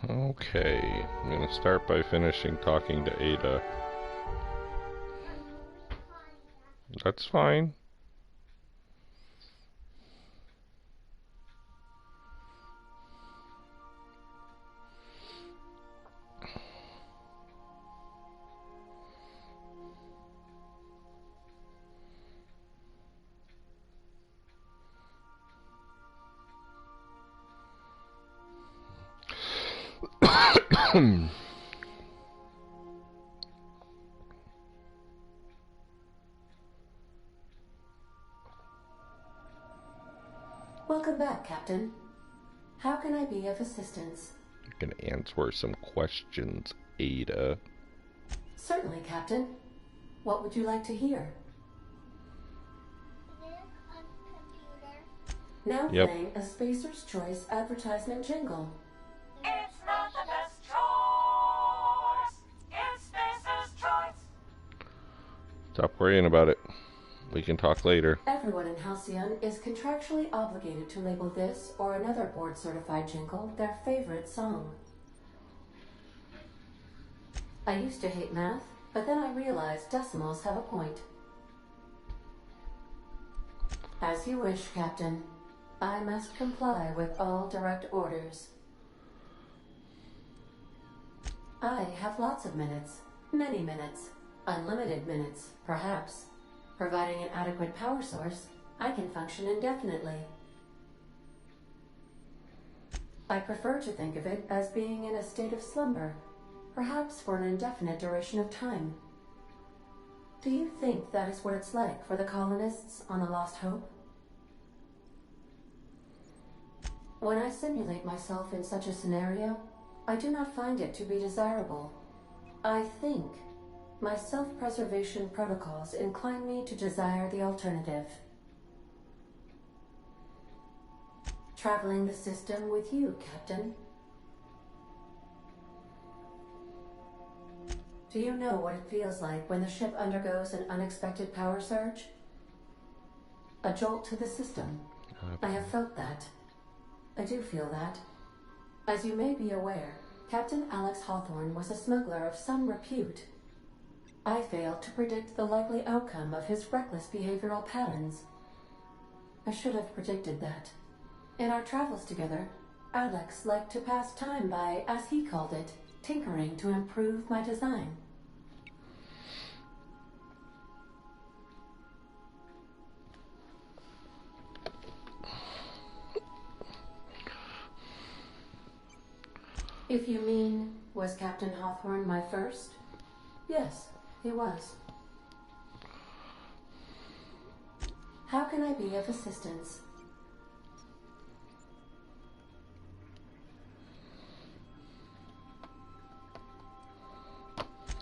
Okay, I'm gonna start by finishing talking to Ada. That's fine. Welcome back, Captain. How can I be of assistance? I'm gonna answer some questions, Ada. Certainly, Captain. What would you like to hear? Now Yep. playing a Spacer's Choice advertisement jingle. It's not the best choice. It's Spacer's Choice. Stop worrying about it. We can talk later. Everyone in Halcyon is contractually obligated to label this or another board-certified jingle their favorite song. I used to hate math, but then I realized decimals have a point. As you wish, Captain. I must comply with all direct orders. I have lots of minutes, many minutes, unlimited minutes, perhaps. Providing an adequate power source, I can function indefinitely. I prefer to think of it as being in a state of slumber, perhaps for an indefinite duration of time. Do you think that is what it's like for the colonists on the Lost Hope? When I simulate myself in such a scenario, I do not find it to be desirable. I think my self-preservation protocols incline me to desire the alternative. Traveling the system with you, Captain. Do you know what it feels like when the ship undergoes an unexpected power surge? A jolt to the system. I have felt that. I do feel that. As you may be aware, Captain Alex Hawthorne was a smuggler of some repute. I failed to predict the likely outcome of his reckless behavioral patterns. I should have predicted that. In our travels together, Alex liked to pass time by, as he called it, tinkering to improve my design. If you mean, was Captain Hawthorne my first? Yes, he was. How can I be of assistance?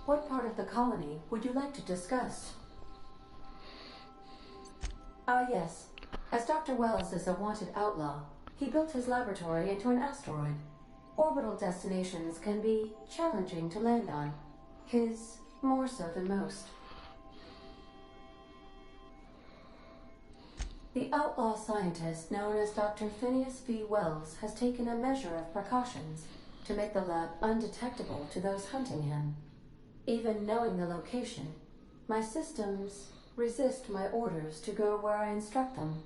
What part of the colony would you like to discuss? Ah, yes. As Dr. Wells is a wanted outlaw, he built his laboratory into an asteroid. Orbital destinations can be challenging to land on. His more so than most. The outlaw scientist known as Dr. Phineas V. Wells has taken a measure of precautions to make the lab undetectable to those hunting him. Even knowing the location, my systems resist my orders to go where I instruct them.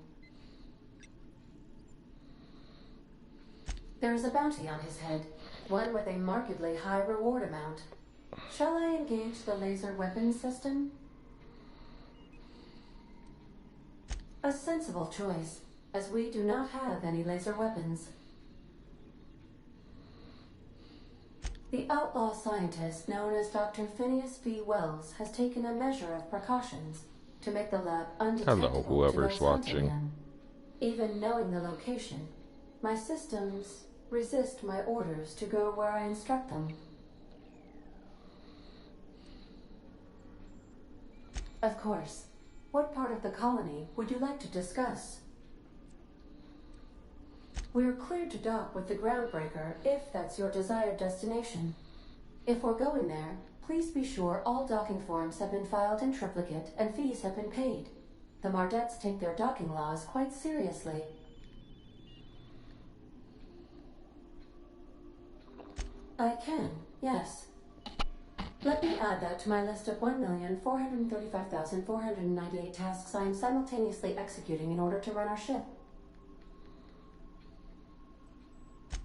There is a bounty on his head, one with a markedly high reward amount. Shall I engage the laser weapons system? A sensible choice, as we do not have any laser weapons. The outlaw scientist known as Dr. Phineas V. Wells has taken a measure of precautions to make the lab undetectable whoever's to those hunting watching. him. Even knowing the location, my systems resist my orders to go where I instruct them. Of course. What part of the colony would you like to discuss? We're cleared to dock with the Groundbreaker if that's your desired destination. If we're going there, please be sure all docking forms have been filed in triplicate and fees have been paid. The Mardettes take their docking laws quite seriously. I can, yes. Let me add that to my list of 1,435,498 tasks I am simultaneously executing in order to run our ship.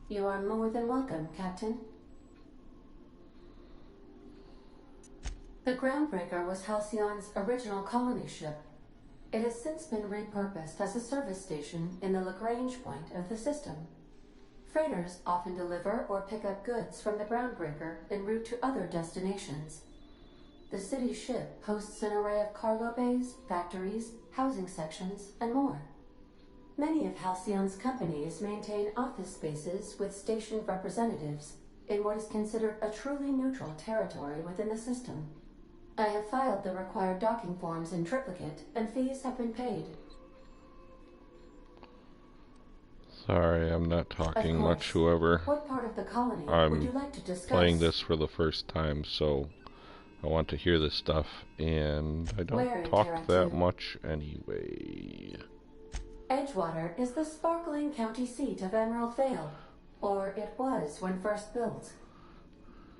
You are more than welcome, Captain. The Groundbreaker was Halcyon's original colony ship. It has since been repurposed as a service station in the Lagrange point of the system. Freighters often deliver or pick up goods from the Groundbreaker en route to other destinations. The city ship hosts an array of cargo bays, factories, housing sections, and more. Many of Halcyon's companies maintain office spaces with stationed representatives in what is considered a truly neutral territory within the system. I have filed the required docking forms in triplicate, and fees have been paid. Sorry, I'm not talking much, whoever. What part of the colony would you I'm like to discuss? playing this for the first time, so I want to hear this stuff, and I don't talk that much anyway. Edgewater is the sparkling county seat of Emerald Vale, or it was when first built.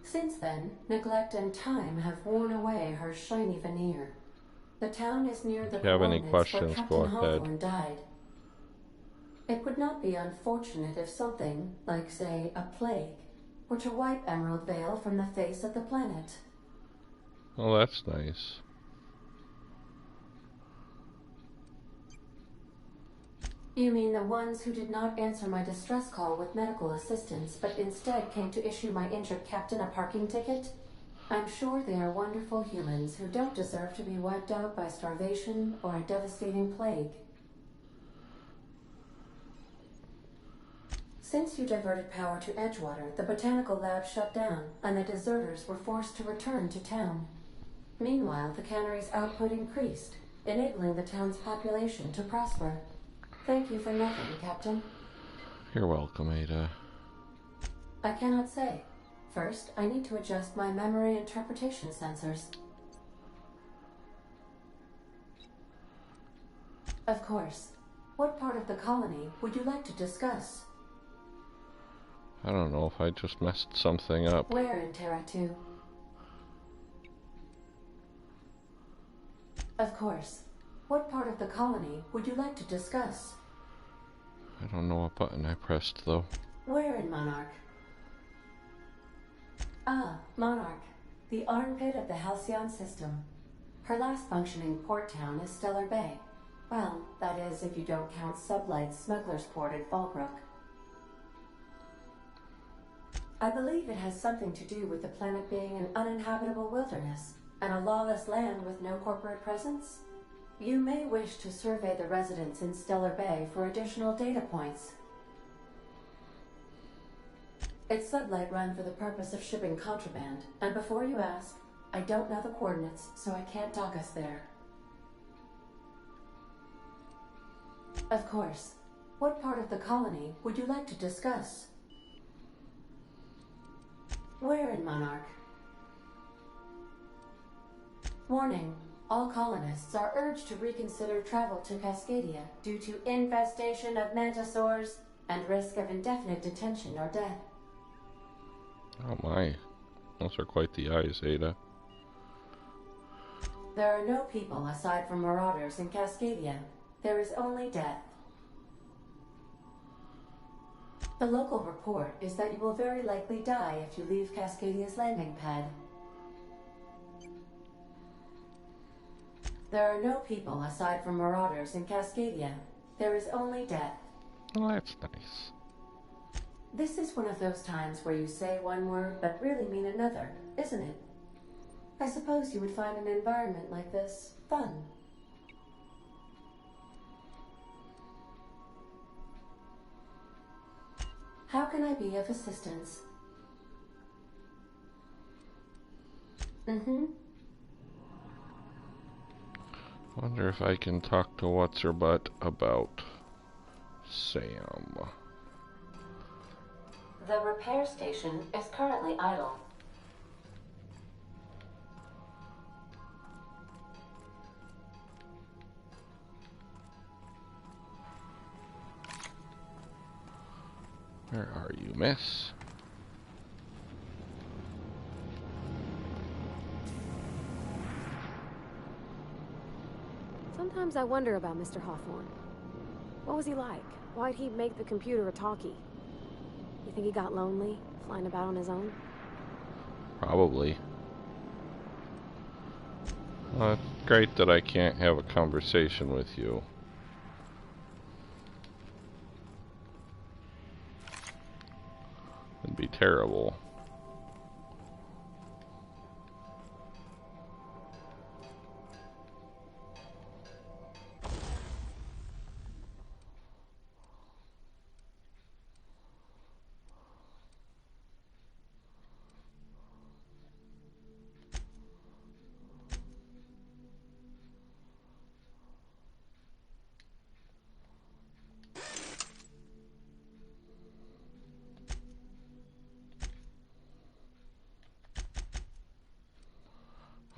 Since then, neglect and time have worn away her shiny veneer. The town is near the coordinates where Captain Hawthorne died. It would not be unfortunate if something, like say a plague, were to wipe Emerald Vale from the face of the planet. Oh, that's nice. You mean the ones who did not answer my distress call with medical assistance, but instead came to issue my injured captain a parking ticket? I'm sure they are wonderful humans who don't deserve to be wiped out by starvation or a devastating plague. Since you diverted power to Edgewater, the botanical lab shut down, and the deserters were forced to return to town. Meanwhile, the cannery's output increased, enabling the town's population to prosper. Thank you for nothing, Captain. You're welcome, Ada. I cannot say. First, I need to adjust my memory interpretation sensors. Of course. What part of the colony would you like to discuss? I don't know if I just messed something up. Where in Terra 2? Of course. What part of the colony would you like to discuss? I don't know what button I pressed, though. Where in Monarch? Ah, Monarch. The armpit of the Halcyon system. Her last functioning port town is Stellar Bay. Well, that is if you don't count Sublight's Smuggler's Port at Fallbrook. I believe it has something to do with the planet being an uninhabitable wilderness and a lawless land with no corporate presence. You may wish to survey the residents in Stellar Bay for additional data points. It's Sublight run for the purpose of shipping contraband, and before you ask, I don't know the coordinates, so I can't dock us there. Of course. What part of the colony would you like to discuss? Where in Monarch? Warning. All colonists are urged to reconsider travel to Cascadia due to infestation of mantisaurs and risk of indefinite detention or death. Oh my. Those are quite the eyes, Ada. There are no people aside from marauders in Cascadia. There is only death. The local report is that you will very likely die if you leave Cascadia's landing pad. There are no people aside from marauders in Cascadia. There is only death. Oh, that's nice. This is one of those times where you say one word but really mean another, isn't it? I suppose you would find an environment like this fun. How can I be of assistance? Wonder if I can talk to What's-Her-Butt about Sam. The repair station is currently idle. Where are you, miss? Sometimes I wonder about Mr. Hawthorne. What was he like? Why'd he make the computer a talkie? You think he got lonely, flying about on his own? Probably. Well, it's great that I can't have a conversation with you. It'd be terrible.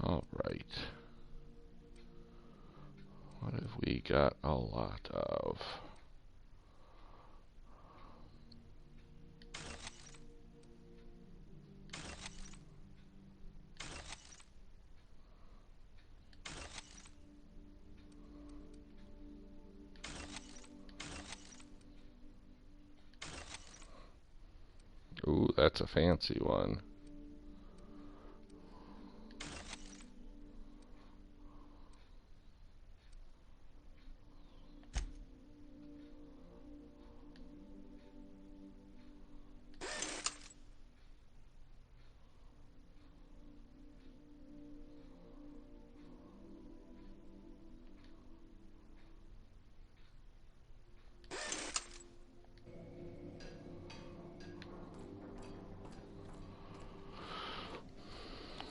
All right. What have we got a lot of? Ooh, that's a fancy one.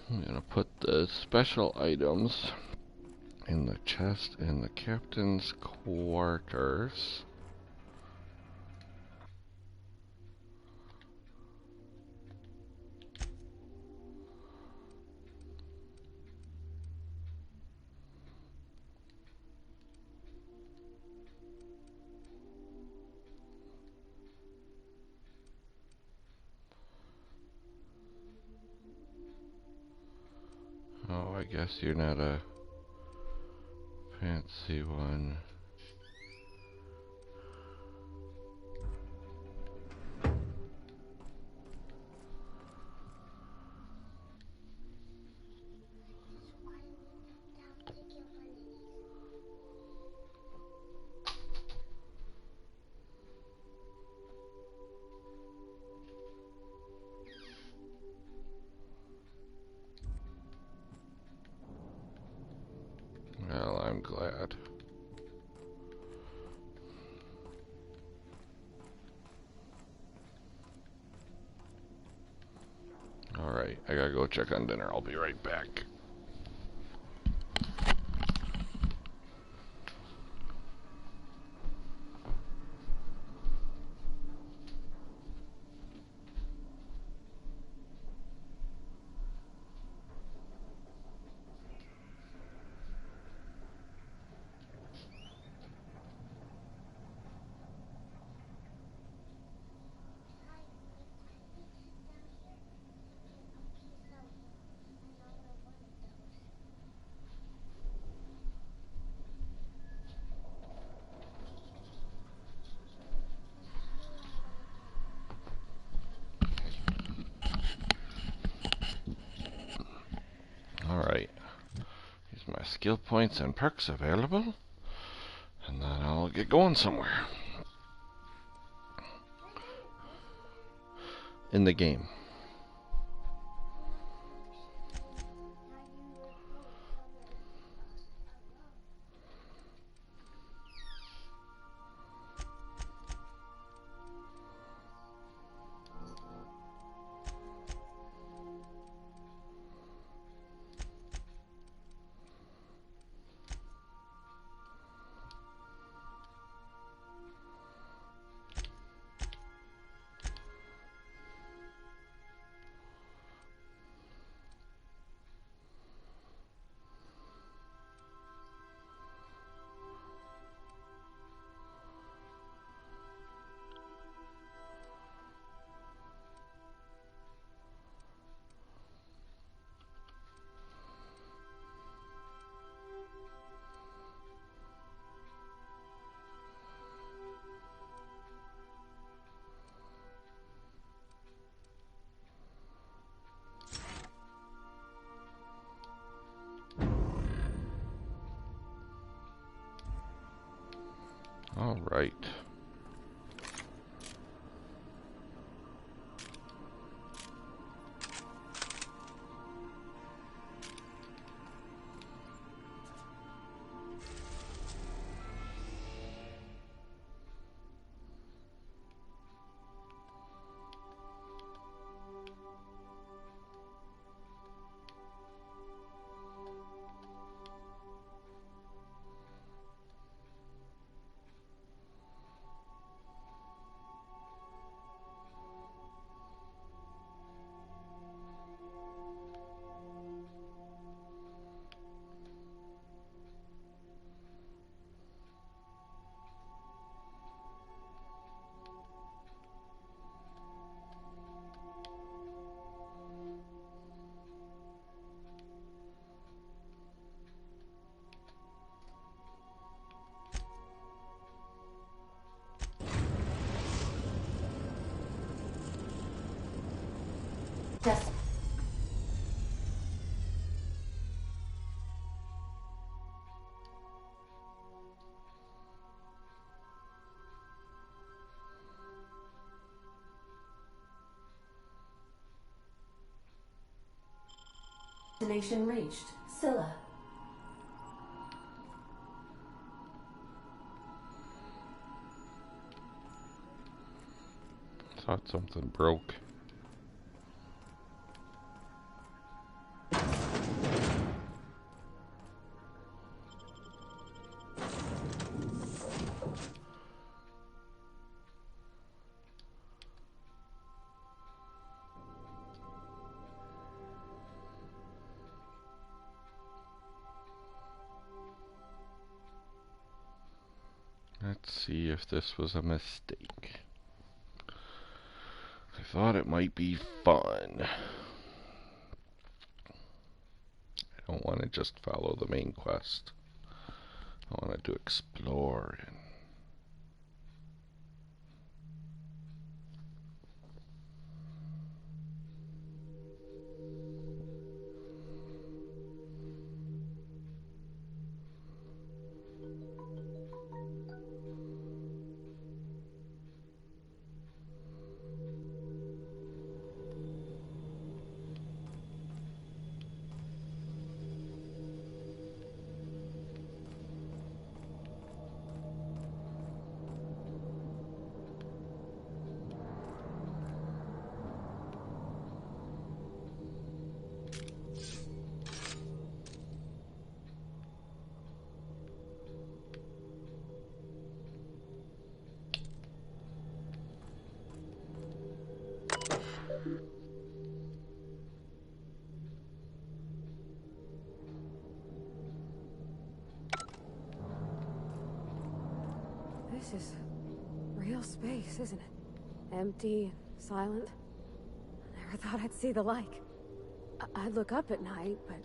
I'm gonna put the special items in the chest in the captain's quarters. Oh, I guess you're not a fancy one. Well, I'm glad. Alright, I gotta go check on dinner. I'll be right back. Alright. Here's my skill points and perks available. And then I'll get going somewhere. In the game. Right. Yes. Destination reached. Scylla. Thought something broke. Let's see if this was a mistake. I thought it might be fun. I don't want to just follow the main quest. I wanted to explore and This is real space, isn't it? Empty, silent. I never thought I'd see the like. I'd look up at night, but...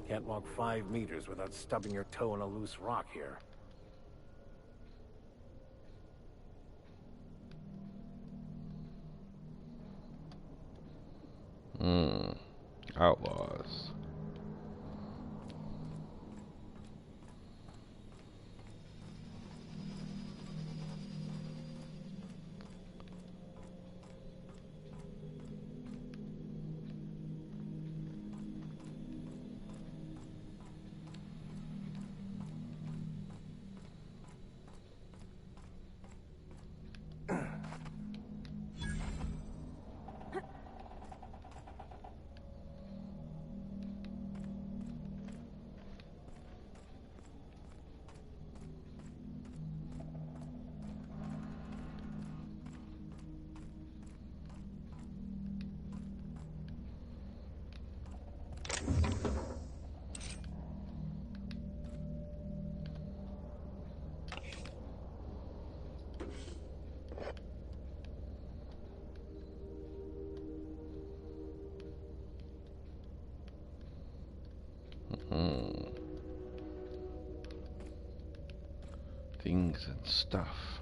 Can't walk 5 meters without stubbing your toe on a loose rock here. outlaws. Things and stuff.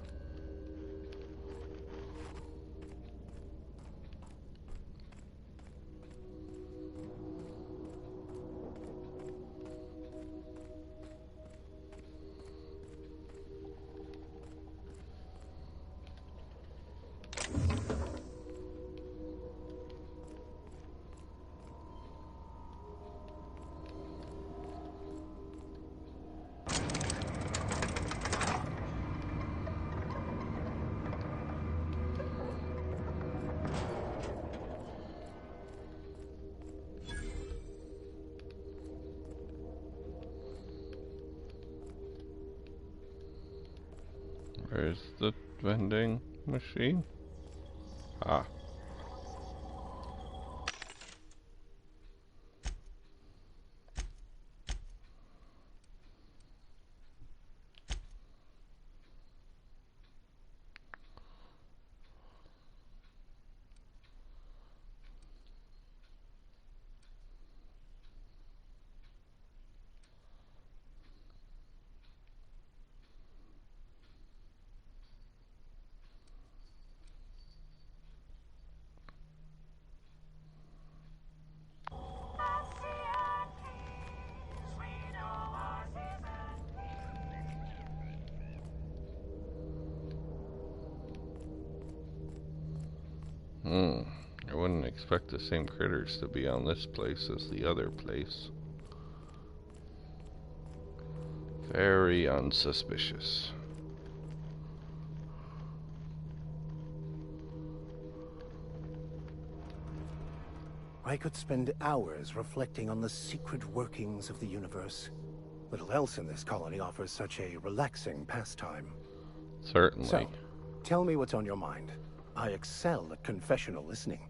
Where's the vending machine? Ah. I wouldn't expect the same critters to be on this place as the other place. Very unsuspicious. I could spend hours reflecting on the secret workings of the universe. Little else in this colony offers such a relaxing pastime. Certainly. So, tell me what's on your mind. I excel at confessional listening.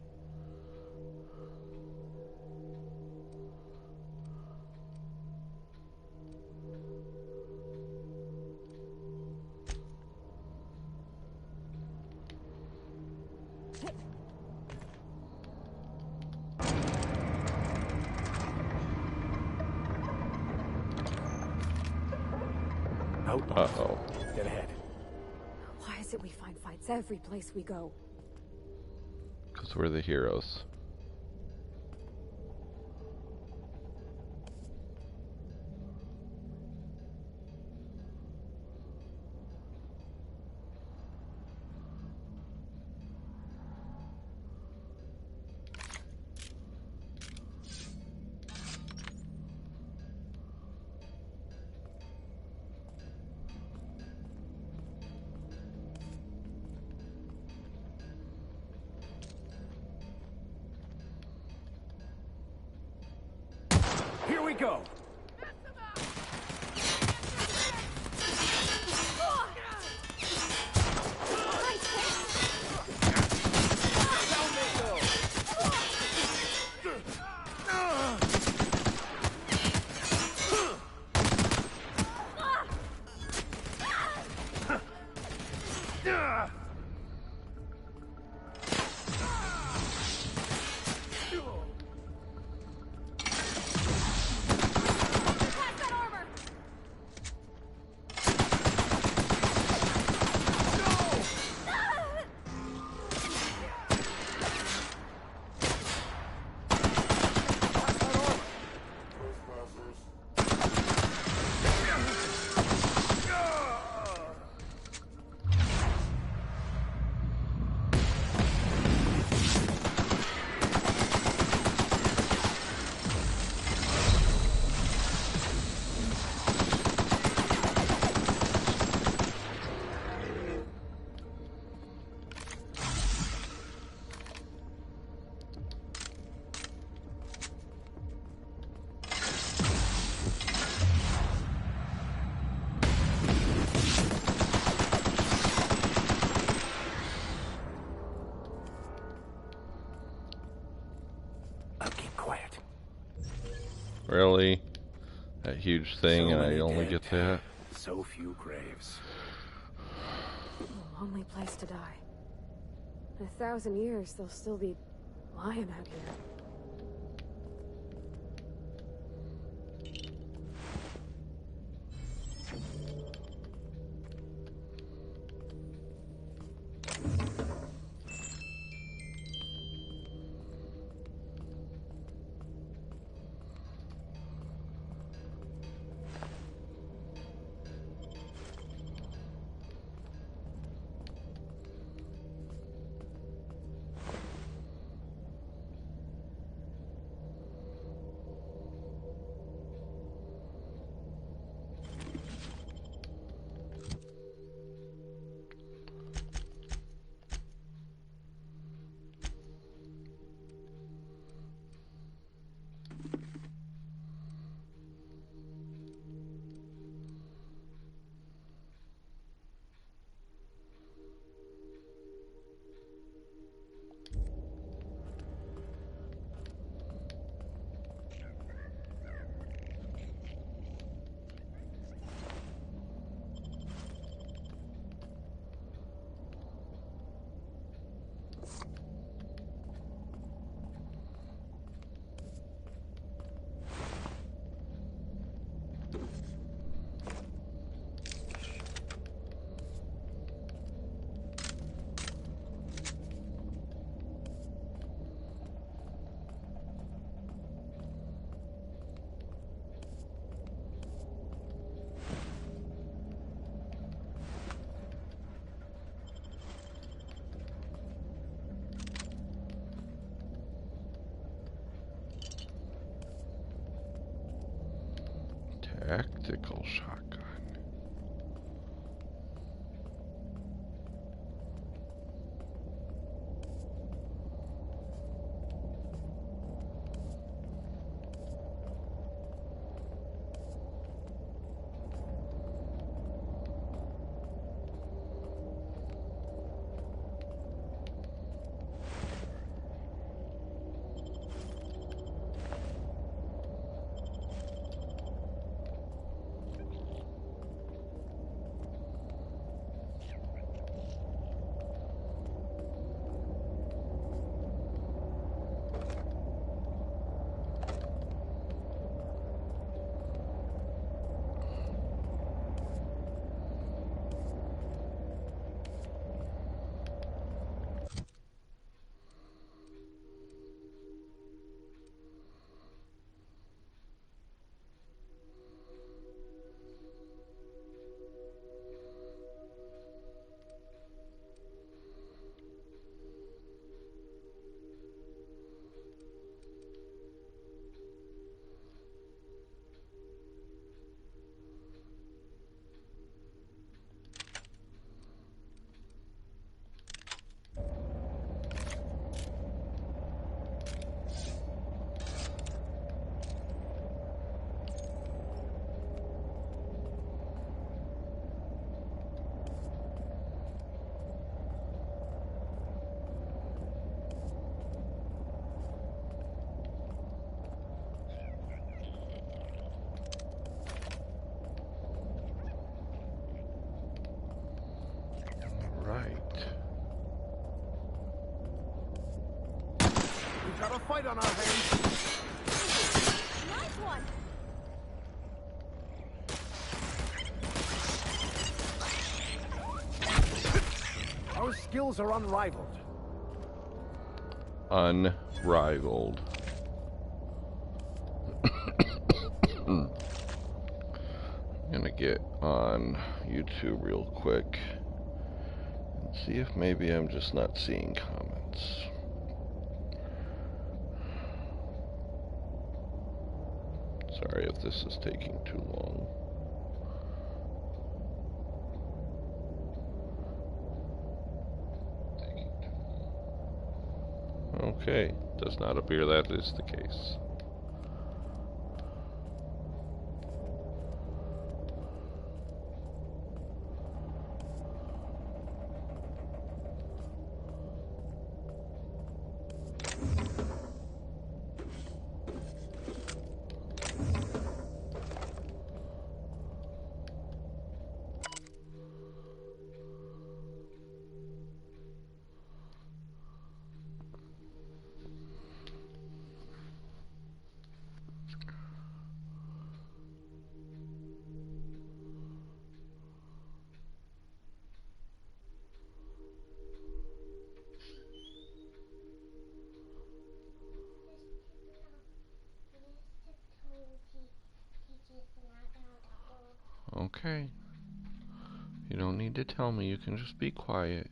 Uh-oh. Get ahead. Why is it we find fights every place we go? Because we're the heroes. Here we go! Really? That huge thing, So and I many only dead. get that? So few graves. A lonely place to die. In 1,000 years, they'll still be lying out here. tactical shotgun. We've got a fight on our hands. Nice one! Our skills are unrivaled. Unrivaled. I'm gonna get on YouTube real quick and see if maybe I'm just not seeing comments. Sorry if this is taking too long. Okay, does not appear that is the case. Okay. You don't need to tell me, you can just be quiet.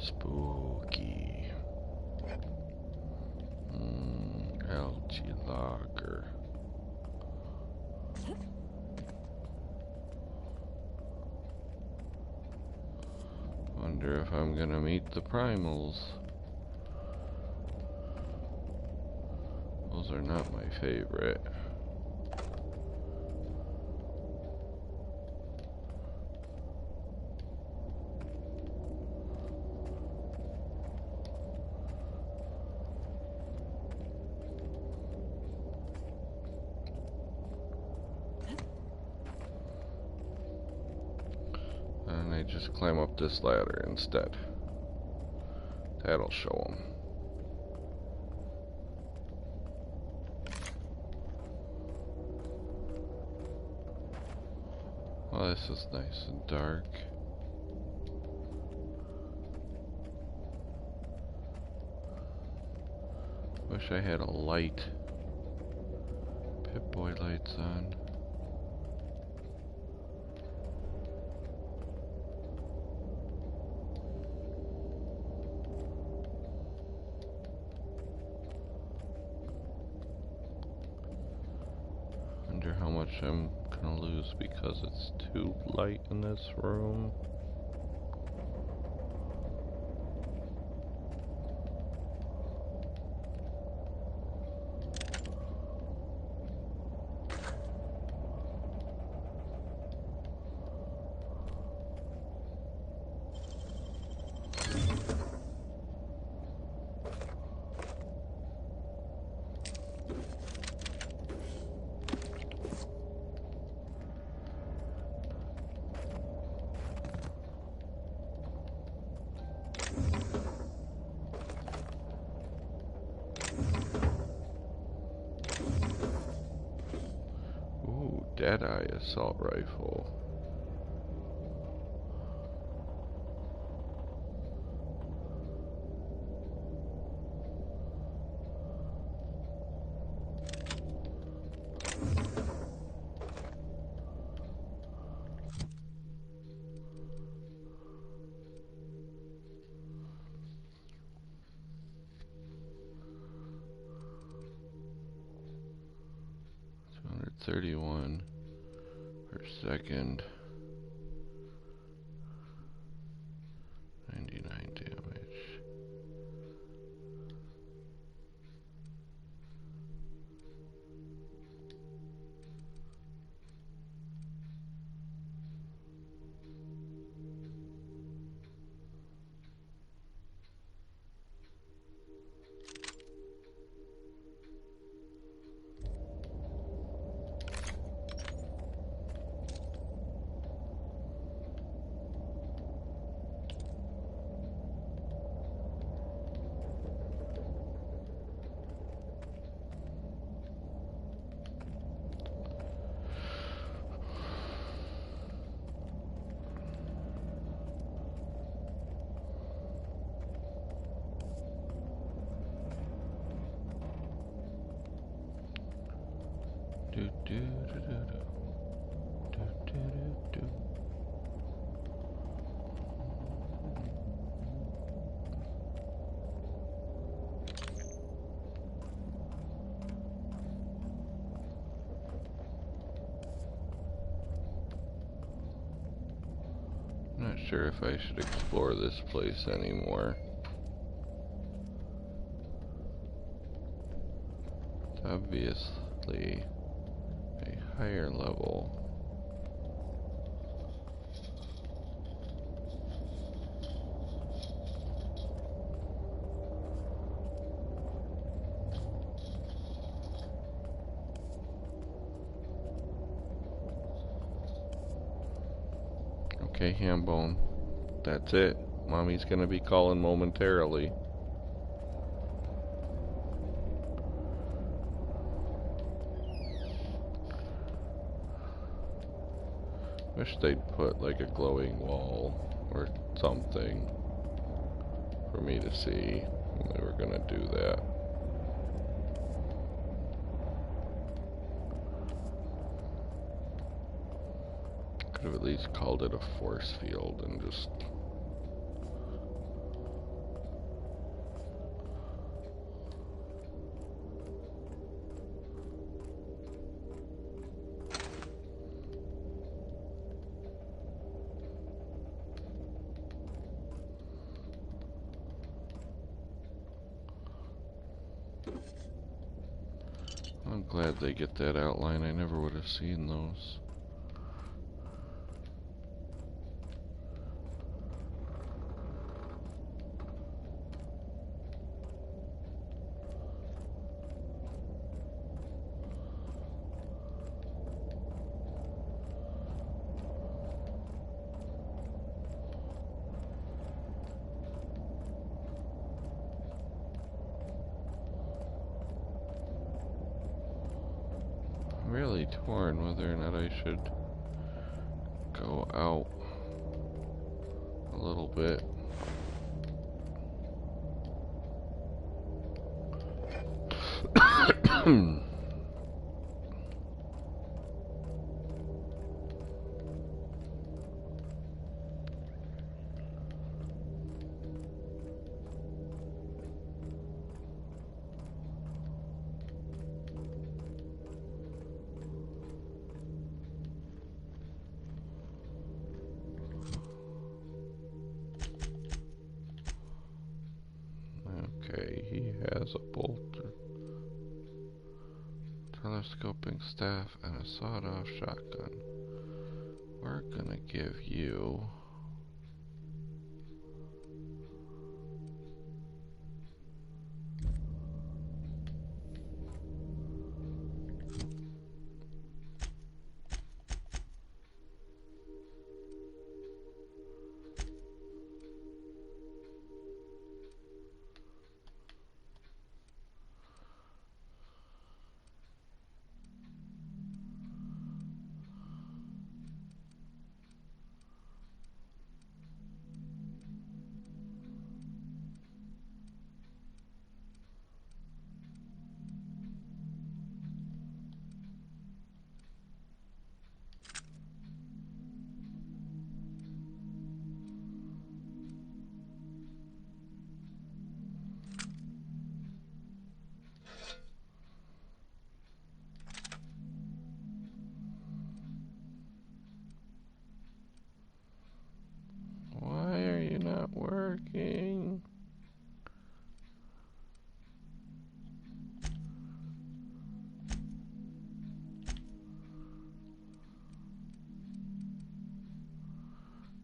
Spooky. Algae lager. Wonder if I'm gonna meet the primals. Those are not my favorite. And I just climb up this ladder instead. That'll show them. Oh, this is nice and dark. Wish I had a light. Pip-Boy lights on. Wonder how much I'm gonna lose because it's too light in this room. Deadeye assault rifle. $231 per second. 99 damage. Do do do do do do do do do. I'm not sure if I should explore this place anymore. It's obviously a higher level. Okay, Hambone. That's it. Mommy's gonna be calling momentarily. Wish they'd put like a glowing wall or something for me to see when they were gonna do that. Could have at least called it a force field and just... I'm glad they get that outline. I never would have seen those. Really torn whether or not I should out a little bit. Okay, he has a bolter, telescoping staff, and a sawed-off shotgun. We're gonna give you Why are you not working?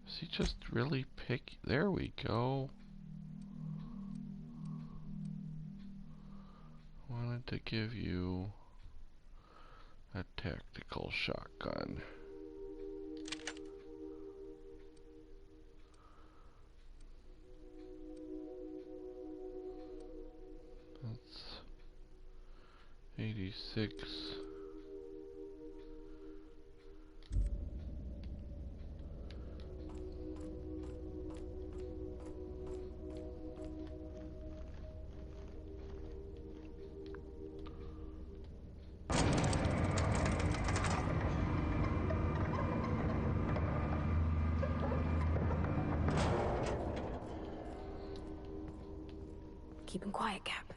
Is he just really picky? There we go. Wanted to give you a tactical shotgun. That's 86. Keep him quiet, Cap.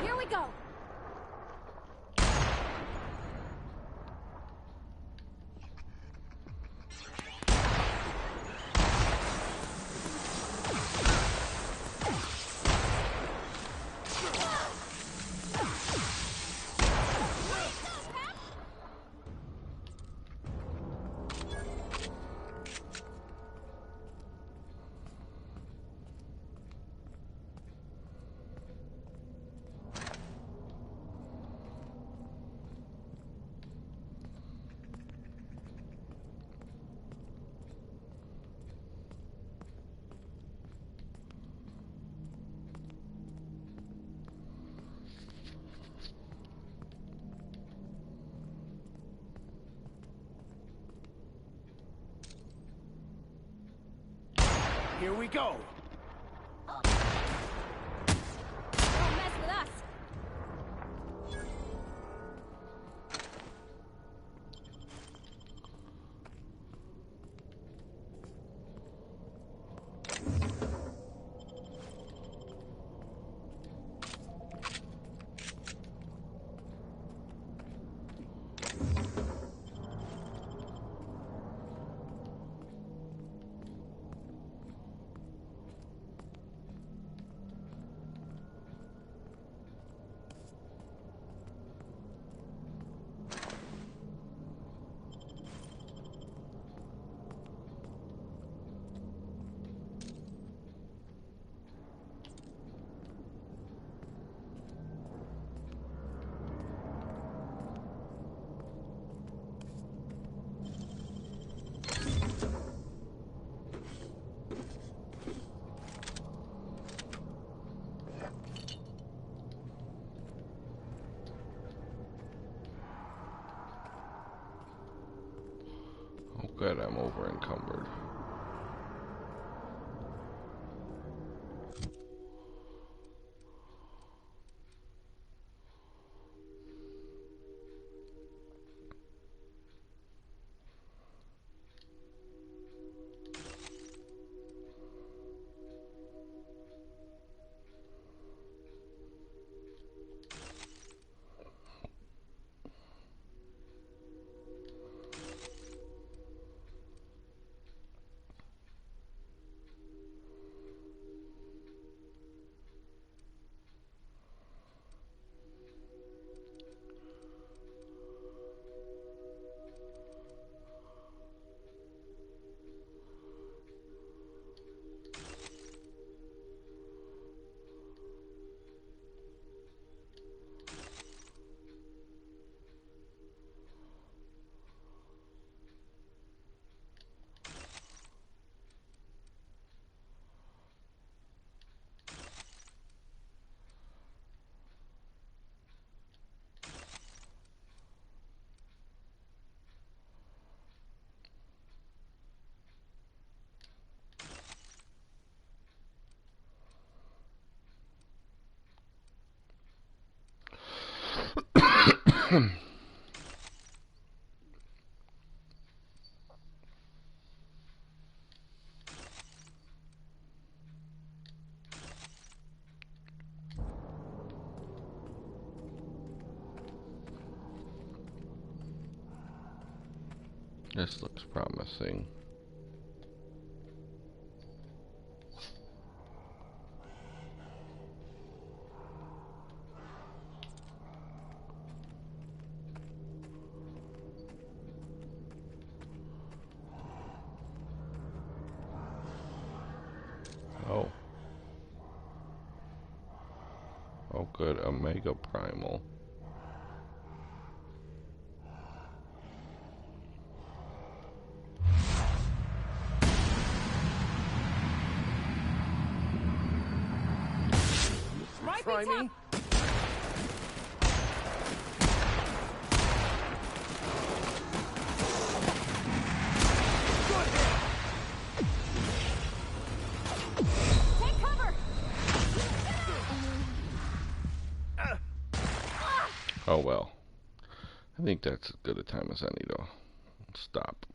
Here we go! Here we go! Don't mess with us! good, I'm over encumbered. This looks promising. Oh. Oh good, a Mega Primal. Try me? Take cover! Oh well. I think that's as good a time as any to stop.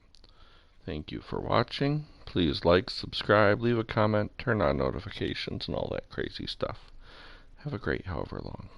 Thank you for watching. Please like, subscribe, leave a comment, turn on notifications, and all that crazy stuff. Have a great however long.